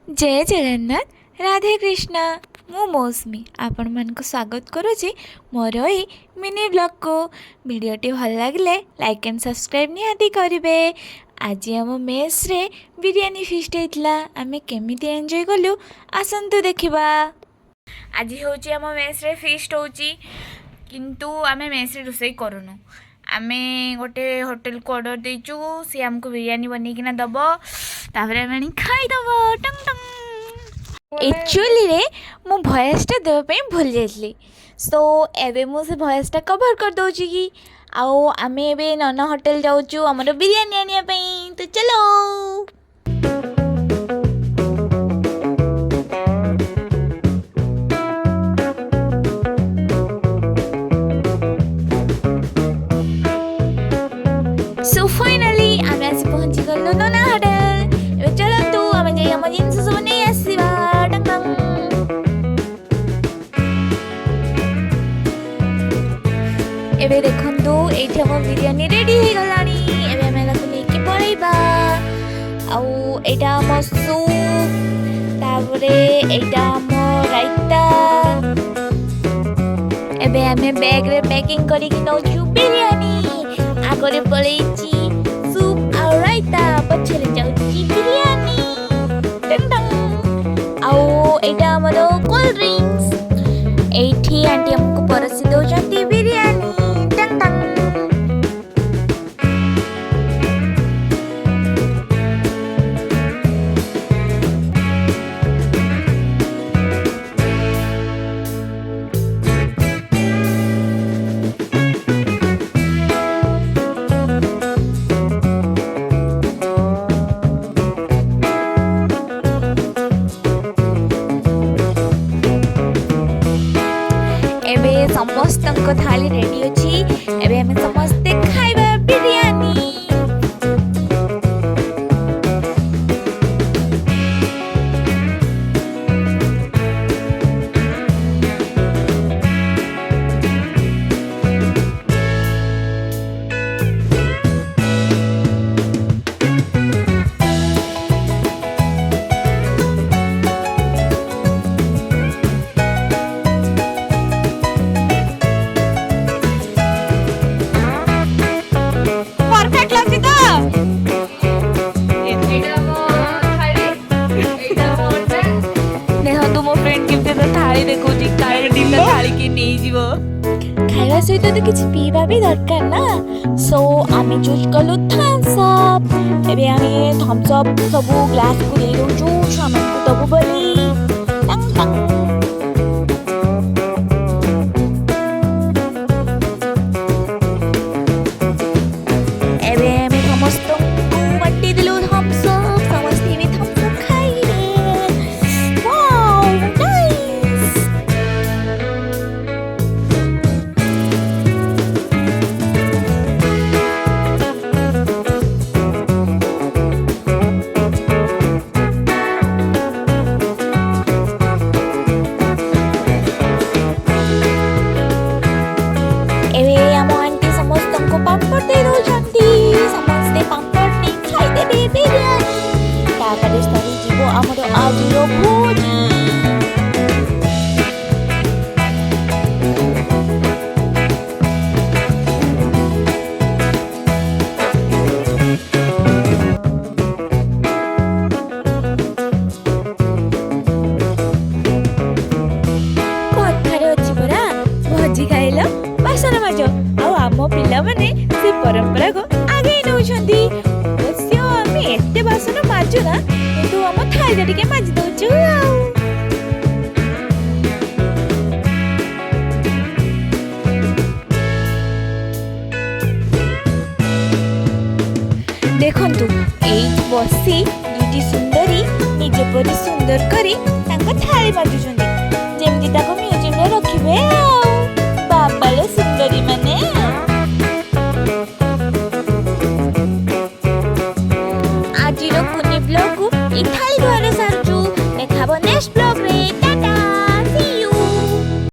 जय जगन्नाथ राधे कृष्ण मु मौसमी आपण मान स्वागत करुँची मोर ये मिनी ब्लॉग को। वीडियोटी भल लगे लाइक एंड सब्सक्राइब निहाती करेंगे। आज आम मेस रे बिरयानी फिस्ट होता आम केमी एंजॉय कलु आसतु देखा। आज हूँ आम मेस रे फिस्ट हो किंतु आम मेस रे रोसई करूनु। आम गोटे होटेल को ऑर्डर देचु सी आमको बिरयानी बनईकिना दब तापर आम खाईदब टंग टंग। एक्चुअली रे मु भॉइसटा देवाई भूल जाइली सो एबे मु से भॉइसटा कवर कर दउची कि आउ आम एबे नन होटेल जाऊचु हमर बिरयानी आनिया पई। तो चलो सो फाइनली आम आसी पहुँची गलु नना होटेल। एबे चलतु आम जाई हम जिनस सब नै आसीबा टंग टंग। एबे देखंतु एठी हम बिरयानी रेडी हो गलानी। एबे हम लाको लेके पळैबा आउ एटा हम सूप तापरे एटा हम रायता। एबे हम बैग रे पैकिंग करी कि नौछु बिरयानी आगरे पळैची सूप आ रायता पछरे जाउची बिरयानी टंग टंग। आउ एटा हमर कोल्ड ड्रिंक्स एठी आंटी हमको परसी दउचंती बिरयानी टंग टंग। एबे समस्त थाली रेडी अच्छी। एबे हमें समस्ते खाइबा बिरयानी। खाइबा सहित तो किसी पीवा भी दरकार ना सो आम चूज कलु थम्स अप। एबे आमे थम्स अप सब ग्लास को दे दउचु सामान को दबु बोली टंग टंग। एबे आमे समस्त को बाटी दिलु थम्स अप समस्ते भी थम्स अप खाइले। Wow nice. एबे आम आंटी समस्त को पापड़ दे दउचंती समस्ते पापड़ नै खाइदेबे बिरयानी तापरे सरी जीवो हमर आजिरो भोजी। भोजी खाइल बासन माज आउ आम पिला माने से परंपरा को आगे नउछंती। अवश्य आम एते बासन माजु ना किंतु आम थाली टिके माज दउछु। देखंतु एई बसी दुटी सुंदरी निजे परि सुंदर करी तांका थाली माजुछंती।